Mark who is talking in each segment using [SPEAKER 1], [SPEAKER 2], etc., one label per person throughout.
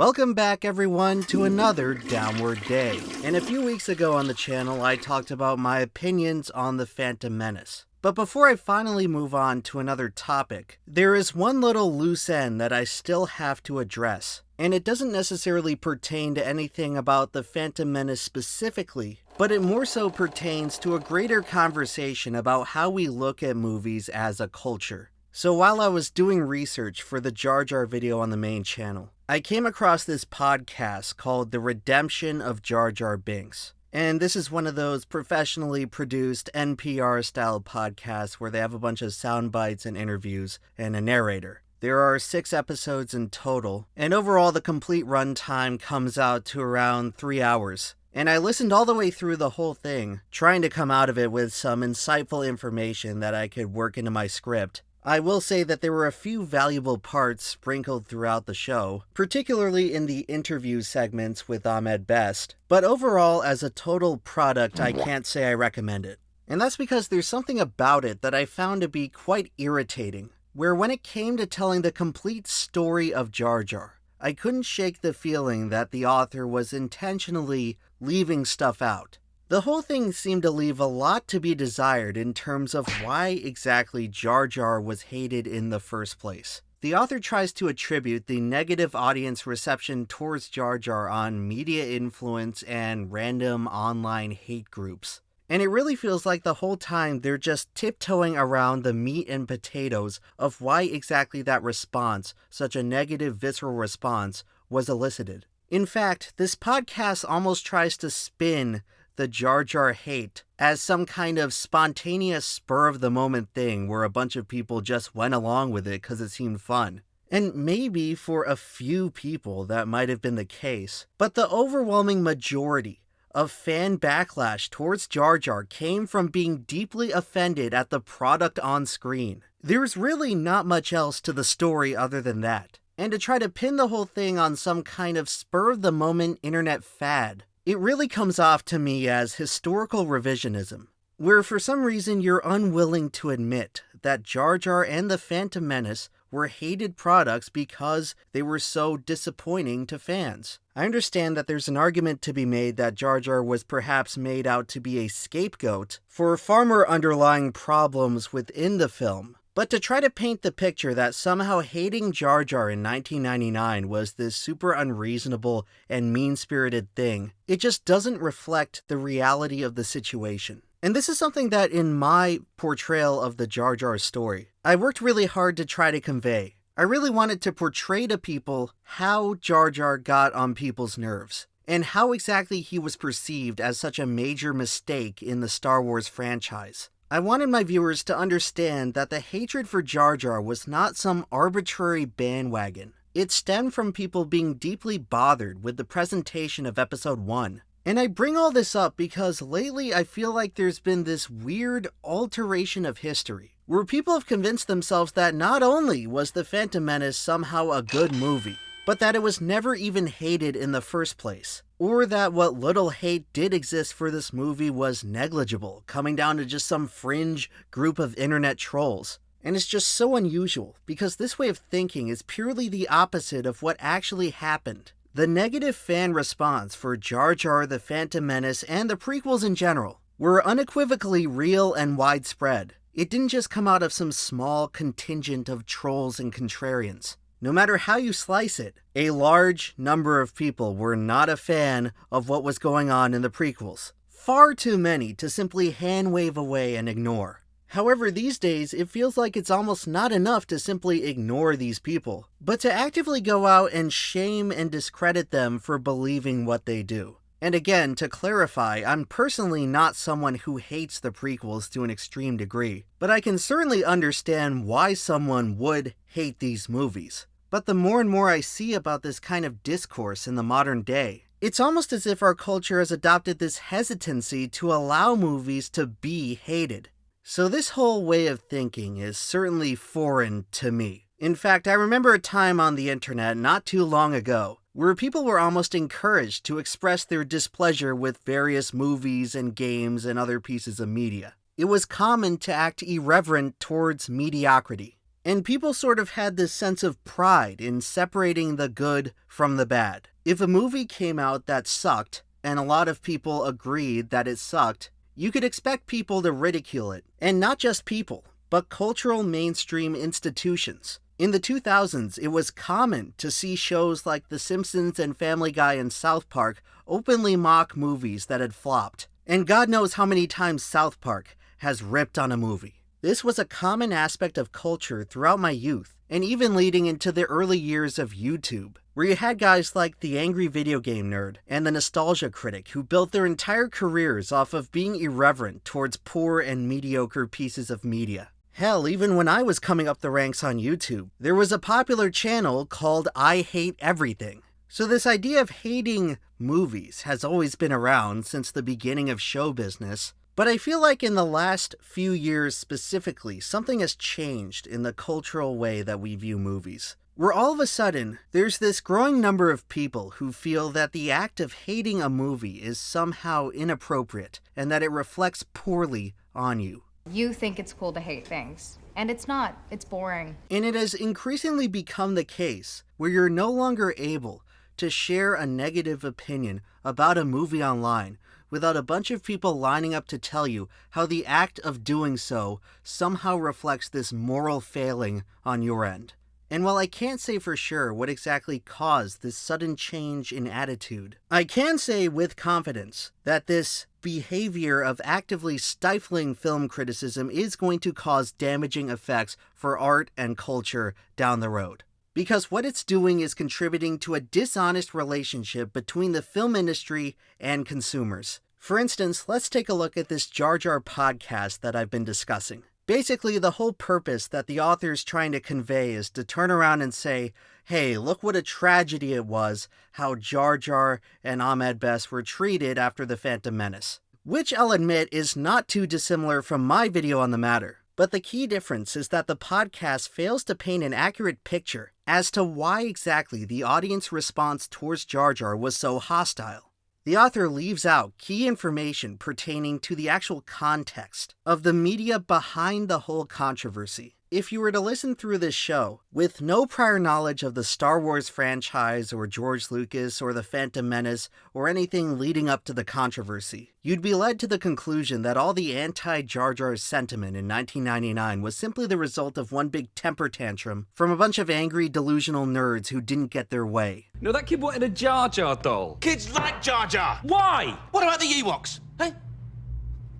[SPEAKER 1] Welcome back everyone to another Downward Day. And a few weeks ago on the channel I talked about my opinions on the Phantom Menace. But before I finally move on to another topic, there is one little loose end that I still have to address. And it doesn't necessarily pertain to anything about the Phantom Menace specifically, but it more so pertains to a greater conversation about how we look at movies as a culture. So while I was doing research for the Jar Jar video on the main channel, I came across this podcast called The Redemption of Jar Jar Binks. And this is one of those professionally produced NPR-style podcasts where they have a bunch of sound bites and interviews and a narrator. There are 6 episodes in total, and overall the complete runtime comes out to around 3 hours. And I listened all the way through the whole thing, trying to come out of it with some insightful information that I could work into my script. I will say that there were a few valuable parts sprinkled throughout the show, particularly in the interview segments with Ahmed Best, but overall as a total product I can't say I recommend it. And that's because there's something about it that I found to be quite irritating, where when it came to telling the complete story of Jar Jar, I couldn't shake the feeling that the author was intentionally leaving stuff out. The whole thing seemed to leave a lot to be desired in terms of why exactly Jar Jar was hated in the first place. The author tries to attribute the negative audience reception towards Jar Jar on media influence and random online hate groups. And it really feels like the whole time they're just tiptoeing around the meat and potatoes of why exactly that response, such a negative visceral response, was elicited. In fact, this podcast almost tries to spin the Jar Jar hate as some kind of spontaneous spur-of-the-moment thing where a bunch of people just went along with it because it seemed fun. And maybe for a few people that might have been the case, but the overwhelming majority of fan backlash towards Jar Jar came from being deeply offended at the product on screen. There's really not much else to the story other than that. And to try to pin the whole thing on some kind of spur-of-the-moment internet fad, it really comes off to me as historical revisionism, where for some reason you're unwilling to admit that Jar Jar and the Phantom Menace were hated products because they were so disappointing to fans. I understand that there's an argument to be made that Jar Jar was perhaps made out to be a scapegoat for far more underlying problems within the film. But to try to paint the picture that somehow hating Jar Jar in 1999 was this super unreasonable and mean-spirited thing, it just doesn't reflect the reality of the situation. And this is something that in my portrayal of the Jar Jar story, I worked really hard to try to convey. I really wanted to portray to people how Jar Jar got on people's nerves, and how exactly he was perceived as such a major mistake in the Star Wars franchise. I wanted my viewers to understand that the hatred for Jar Jar was not some arbitrary bandwagon. It stemmed from people being deeply bothered with the presentation of Episode 1. And I bring all this up because lately I feel like there's been this weird alteration of history, where people have convinced themselves that not only was The Phantom Menace somehow a good movie, but that it was never even hated in the first place. Or that what little hate did exist for this movie was negligible, coming down to just some fringe group of internet trolls. And it's just so unusual, because this way of thinking is purely the opposite of what actually happened. The negative fan response for Jar Jar, the Phantom Menace, and the prequels in general were unequivocally real and widespread. It didn't just come out of some small contingent of trolls and contrarians. No matter how you slice it, a large number of people were not a fan of what was going on in the prequels. Far too many to simply hand-wave away and ignore. However, these days, it feels like it's almost not enough to simply ignore these people, but to actively go out and shame and discredit them for believing what they do. And again, to clarify, I'm personally not someone who hates the prequels to an extreme degree, but I can certainly understand why someone would hate these movies. But the more and more I see about this kind of discourse in the modern day, it's almost as if our culture has adopted this hesitancy to allow movies to be hated. So this whole way of thinking is certainly foreign to me. In fact, I remember a time on the internet not too long ago where people were almost encouraged to express their displeasure with various movies and games and other pieces of media. It was common to act irreverent towards mediocrity. And people sort of had this sense of pride in separating the good from the bad. If a movie came out that sucked, and a lot of people agreed that it sucked, you could expect people to ridicule it. And not just people, but cultural mainstream institutions. In the 2000s, it was common to see shows like The Simpsons and Family Guy and South Park openly mock movies that had flopped. And God knows how many times South Park has ripped on a movie. This was a common aspect of culture throughout my youth, and even leading into the early years of YouTube, where you had guys like the angry video game nerd and the nostalgia critic who built their entire careers off of being irreverent towards poor and mediocre pieces of media. Hell, even when I was coming up the ranks on YouTube, there was a popular channel called I Hate Everything. So this idea of hating movies has always been around since the beginning of show business, but I feel like in the last few years specifically, something has changed in the cultural way that we view movies. Where all of a sudden, there's this growing number of people who feel that the act of hating a movie is somehow inappropriate and that it reflects poorly on you.
[SPEAKER 2] You think it's cool to hate things, and it's not. It's boring.
[SPEAKER 1] And it has increasingly become the case where you're no longer able to share a negative opinion about a movie online without a bunch of people lining up to tell you how the act of doing so somehow reflects this moral failing on your end. And while I can't say for sure what exactly caused this sudden change in attitude, I can say with confidence that this behavior of actively stifling film criticism is going to cause damaging effects for art and culture down the road. Because what it's doing is contributing to a dishonest relationship between the film industry and consumers. For instance, let's take a look at this Jar Jar podcast that I've been discussing. Basically, the whole purpose that the author's trying to convey is to turn around and say, hey, look what a tragedy it was how Jar Jar and Ahmed Best were treated after The Phantom Menace. Which I'll admit is not too dissimilar from my video on the matter. But the key difference is that the podcast fails to paint an accurate picture as to why exactly the audience response towards Jar Jar was so hostile. The author leaves out key information pertaining to the actual context of the media behind the whole controversy. If you were to listen through this show with no prior knowledge of the Star Wars franchise or George Lucas or the Phantom Menace or anything leading up to the controversy, you'd be led to the conclusion that all the anti-Jar Jar sentiment in 1999 was simply the result of one big temper tantrum from a bunch of angry, delusional nerds who didn't get their way.
[SPEAKER 3] No, that kid wanted a Jar Jar doll.
[SPEAKER 4] Kids like Jar Jar.
[SPEAKER 3] Why?
[SPEAKER 4] What about the Ewoks? Hey?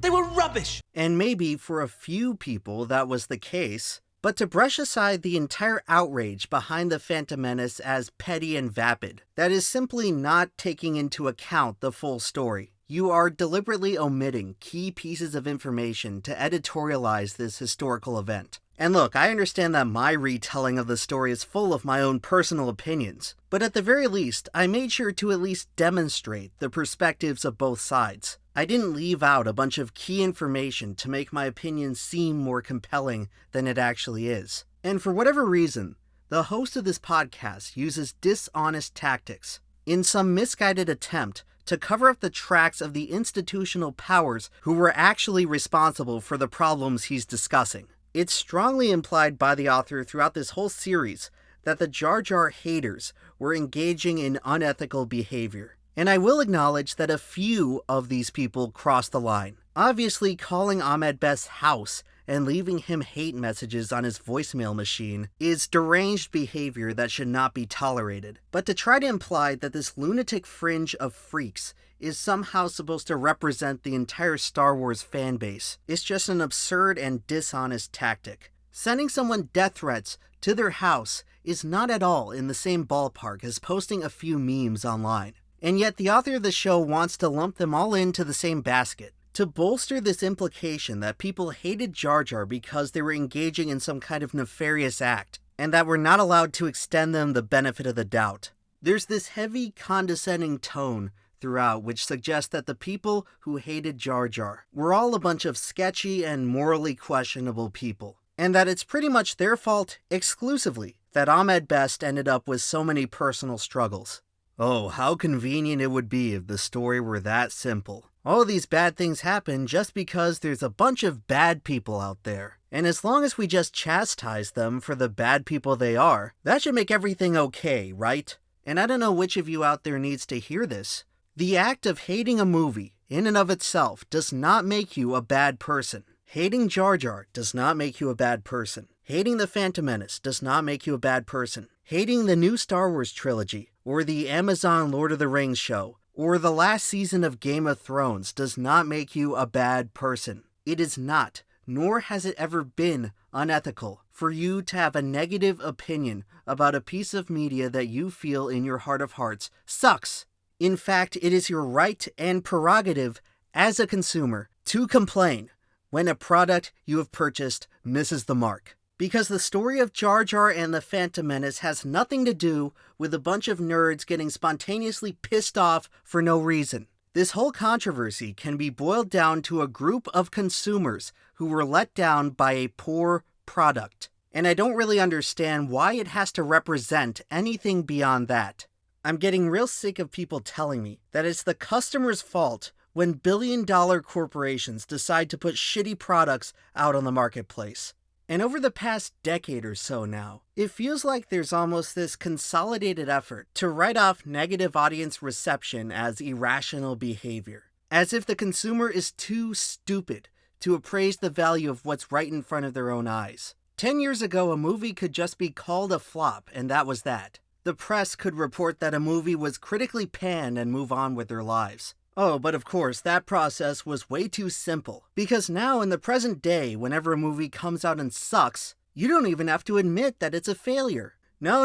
[SPEAKER 4] They were rubbish.
[SPEAKER 1] And maybe for a few people that was the case, but to brush aside the entire outrage behind the Phantom Menace as petty and vapid, that is simply not taking into account the full story. You are deliberately omitting key pieces of information to editorialize this historical event. And look, I understand that my retelling of the story is full of my own personal opinions, but at the very least, I made sure to at least demonstrate the perspectives of both sides. I didn't leave out a bunch of key information to make my opinion seem more compelling than it actually is. And for whatever reason, the host of this podcast uses dishonest tactics in some misguided attempt to cover up the tracks of the institutional powers who were actually responsible for the problems he's discussing. It's strongly implied by the author throughout this whole series that the Jar Jar haters were engaging in unethical behavior. And I will acknowledge that a few of these people crossed the line. Obviously, calling Ahmed Best's house and leaving him hate messages on his voicemail machine is deranged behavior that should not be tolerated. But to try to imply that this lunatic fringe of freaks is somehow supposed to represent the entire Star Wars fan base is just an absurd and dishonest tactic. Sending someone death threats to their house is not at all in the same ballpark as posting a few memes online. And yet the author of the show wants to lump them all into the same basket, to bolster this implication that people hated Jar Jar because they were engaging in some kind of nefarious act, and that we're not allowed to extend them the benefit of the doubt. There's this heavy, condescending tone throughout which suggests that the people who hated Jar Jar were all a bunch of sketchy and morally questionable people, and that it's pretty much their fault exclusively that Ahmed Best ended up with so many personal struggles. Oh, how convenient it would be if the story were that simple. All these bad things happen just because there's a bunch of bad people out there. And as long as we just chastise them for the bad people they are, that should make everything okay, right? And I don't know which of you out there needs to hear this. The act of hating a movie, in and of itself, does not make you a bad person. Hating Jar Jar does not make you a bad person. Hating The Phantom Menace does not make you a bad person. Hating the new Star Wars trilogy, or the Amazon Lord of the Rings show, or the last season of Game of Thrones does not make you a bad person. It is not, nor has it ever been, unethical for you to have a negative opinion about a piece of media that you feel in your heart of hearts sucks. In fact, it is your right and prerogative as a consumer to complain when a product you have purchased misses the mark. Because the story of Jar Jar and the Phantom Menace has nothing to do with a bunch of nerds getting spontaneously pissed off for no reason. This whole controversy can be boiled down to a group of consumers who were let down by a poor product. And I don't really understand why it has to represent anything beyond that. I'm getting real sick of people telling me that it's the customer's fault when billion-dollar corporations decide to put shitty products out on the marketplace. And over the past decade or so now, it feels like there's almost this consolidated effort to write off negative audience reception as irrational behavior, as if the consumer is too stupid to appraise the value of what's right in front of their own eyes. 10 years ago, a movie could just be called a flop, and that was that. The press could report that a movie was critically panned and move on with their lives. Oh, but of course, that process was way too simple. Because now, in the present day, whenever a movie comes out and sucks, you don't even have to admit that it's a failure. No.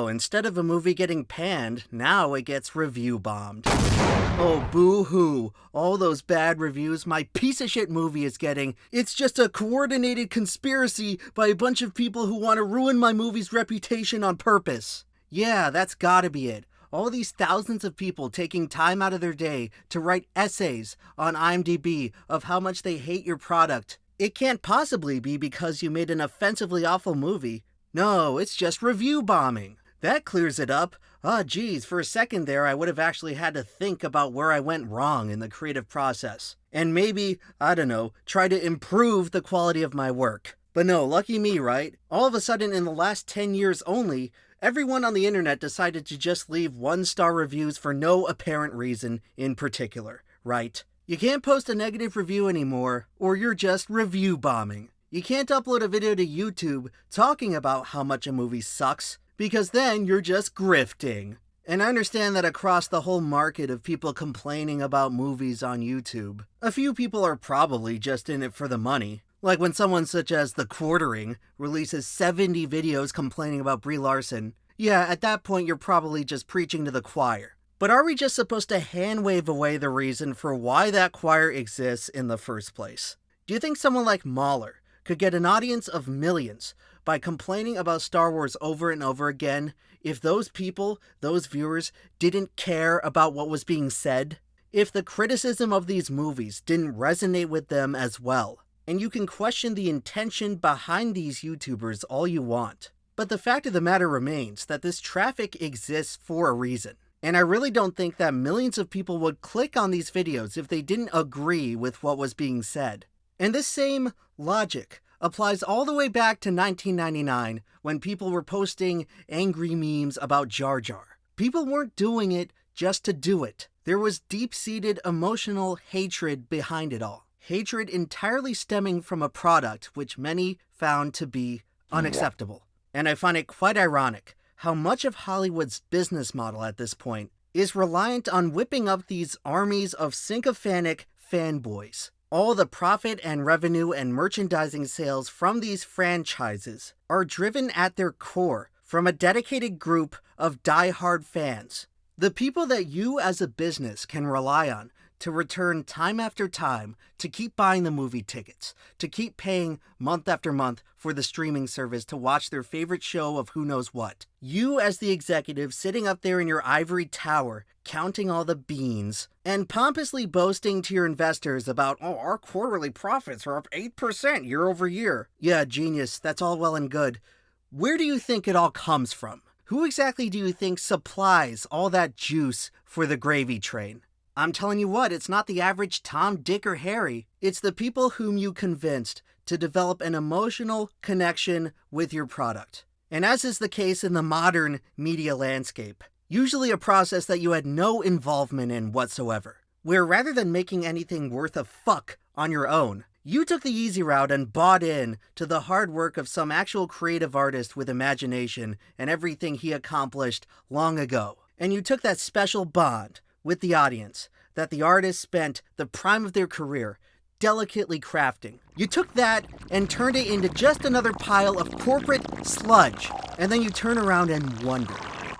[SPEAKER 1] Instead of a movie getting panned, now it gets review bombed. Oh, boo-hoo. All those bad reviews my piece of shit movie is getting. It's just a coordinated conspiracy by a bunch of people who want to ruin my movie's reputation on purpose. Yeah, that's gotta be it. All these thousands of people taking time out of their day to write essays on IMDb of how much they hate your product. It can't possibly be because you made an offensively awful movie. No, it's just review bombing. That clears it up. Geez, for a second there I would have actually had to think about where I went wrong in the creative process. And maybe, I don't know, try to improve the quality of my work. But no, lucky me, right? All of a sudden in the last 10 years only, everyone on the internet decided to just leave 1-star reviews for no apparent reason in particular, right? You can't post a negative review anymore, or you're just review bombing. You can't upload a video to YouTube talking about how much a movie sucks, because then you're just grifting. And I understand that across the whole market of people complaining about movies on YouTube, a few people are probably just in it for the money. Like when someone such as The Quartering releases 70 videos complaining about Brie Larson. Yeah, at that point you're probably just preaching to the choir. But are we just supposed to hand-wave away the reason for why that choir exists in the first place? Do you think someone like Mahler could get an audience of millions by complaining about Star Wars over and over again if those people, those viewers, didn't care about what was being said? If the criticism of these movies didn't resonate with them as well? And you can question the intention behind these YouTubers all you want. But the fact of the matter remains that this traffic exists for a reason. And I really don't think that millions of people would click on these videos if they didn't agree with what was being said. And this same logic applies all the way back to 1999 when people were posting angry memes about Jar Jar. People weren't doing it just to do it. There was deep-seated emotional hatred behind it all. Hatred entirely stemming from a product which many found to be unacceptable. And I find it quite ironic how much of Hollywood's business model at this point is reliant on whipping up these armies of sycophantic fanboys. All the profit and revenue and merchandising sales from these franchises are driven at their core from a dedicated group of die-hard fans. The people that you as a business can rely on to return time after time, to keep buying the movie tickets, to keep paying month after month for the streaming service to watch their favorite show of who knows what. You as the executive sitting up there in your ivory tower, counting all the beans, and pompously boasting to your investors about, oh, our quarterly profits are up 8% year over year. Yeah, genius, that's all well and good. Where do you think it all comes from? Who exactly do you think supplies all that juice for the gravy train? I'm telling you what, it's not the average Tom, Dick, or Harry. It's the people whom you convinced to develop an emotional connection with your product. And as is the case in the modern media landscape, usually a process that you had no involvement in whatsoever, where rather than making anything worth a fuck on your own, you took the easy route and bought in to the hard work of some actual creative artist with imagination and everything he accomplished long ago. And you took that special bond with the audience that the artist spent the prime of their career delicately crafting. You took that and turned it into just another pile of corporate sludge. And then you turn around and wonder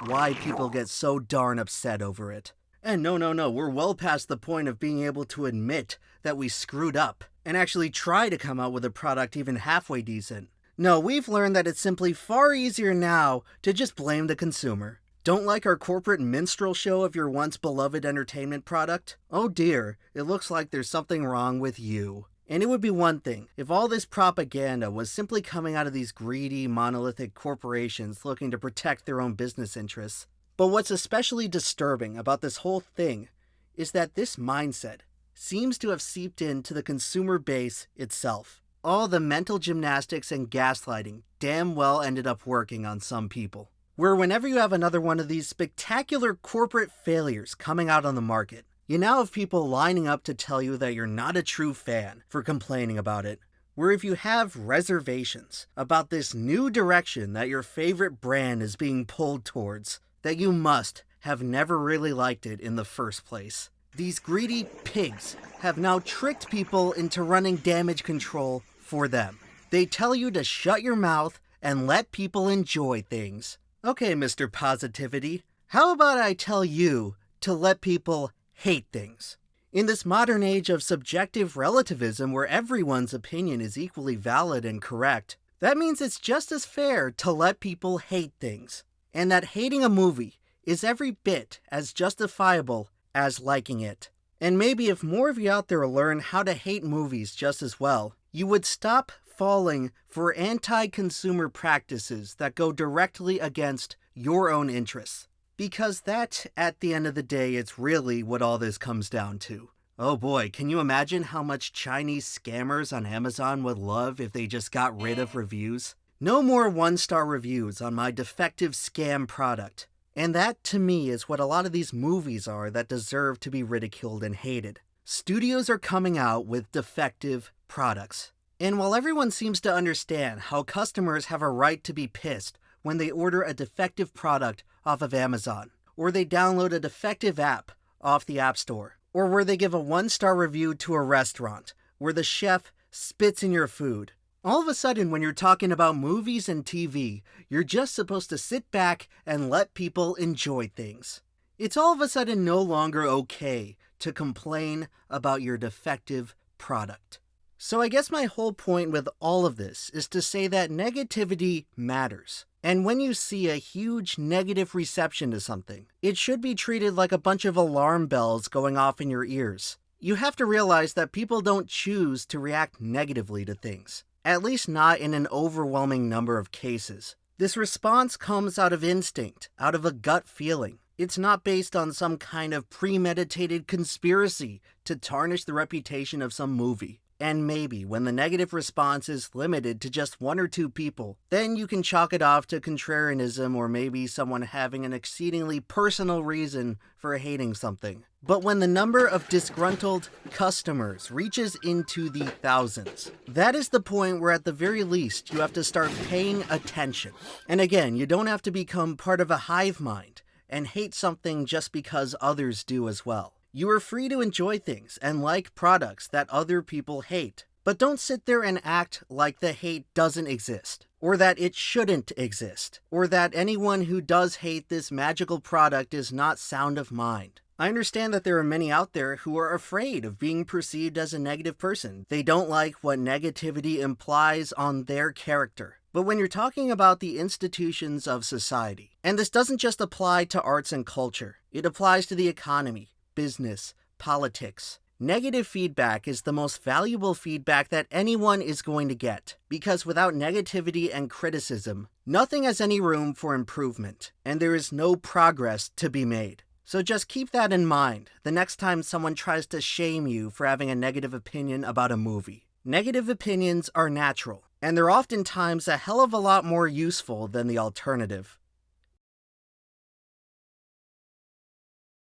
[SPEAKER 1] why people get so darn upset over it. And no, we're well past the point of being able to admit that we screwed up and actually try to come out with a product even halfway decent. No, we've learned that it's simply far easier now to just blame the consumer. Don't like our corporate minstrel show of your once beloved entertainment product? Oh dear, it looks like there's something wrong with you. And it would be one thing if all this propaganda was simply coming out of these greedy, monolithic corporations looking to protect their own business interests. But what's especially disturbing about this whole thing is that this mindset seems to have seeped into the consumer base itself. All the mental gymnastics and gaslighting damn well ended up working on some people. Where whenever you have another one of these spectacular corporate failures coming out on the market, you now have people lining up to tell you that you're not a true fan for complaining about it. Where if you have reservations about this new direction that your favorite brand is being pulled towards, that you must have never really liked it in the first place. These greedy pigs have now tricked people into running damage control for them. They tell you to shut your mouth and let people enjoy things. Okay, Mr. Positivity, how about I tell you to let people hate things? In this modern age of subjective relativism where everyone's opinion is equally valid and correct, that means it's just as fair to let people hate things. And that hating a movie is every bit as justifiable as liking it. And maybe if more of you out there learn how to hate movies just as well, you would stop falling for anti-consumer practices that go directly against your own interests. Because that, at the end of the day, it's really what all this comes down to. Oh boy, can you imagine how much Chinese scammers on Amazon would love if they just got rid of reviews? No more one-star reviews on my defective scam product. And that, to me, is what a lot of these movies are that deserve to be ridiculed and hated. Studios are coming out with defective products. And while everyone seems to understand how customers have a right to be pissed when they order a defective product off of Amazon, or they download a defective app off the App Store, or where they give a one-star review to a restaurant, where the chef spits in your food, all of a sudden when you're talking about movies and TV, you're just supposed to sit back and let people enjoy things. It's all of a sudden no longer okay to complain about your defective product. So I guess my whole point with all of this is to say that negativity matters. And when you see a huge negative reception to something, it should be treated like a bunch of alarm bells going off in your ears. You have to realize that people don't choose to react negatively to things, at least not in an overwhelming number of cases. This response comes out of instinct, out of a gut feeling. It's not based on some kind of premeditated conspiracy to tarnish the reputation of some movie. And maybe when the negative response is limited to just one or two people, then you can chalk it off to contrarianism or maybe someone having an exceedingly personal reason for hating something. But when the number of disgruntled customers reaches into the thousands, that is the point where at the very least you have to start paying attention. And again, you don't have to become part of a hive mind and hate something just because others do as well. You are free to enjoy things and like products that other people hate. But don't sit there and act like the hate doesn't exist, or that it shouldn't exist, or that anyone who does hate this magical product is not sound of mind. I understand that there are many out there who are afraid of being perceived as a negative person. They don't like what negativity implies on their character. But when you're talking about the institutions of society, and this doesn't just apply to arts and culture, it applies to the economy, business, politics. Negative feedback is the most valuable feedback that anyone is going to get, because without negativity and criticism, nothing has any room for improvement, and there is no progress to be made. So just keep that in mind the next time someone tries to shame you for having a negative opinion about a movie. Negative opinions are natural, and they're oftentimes a hell of a lot more useful than the alternative.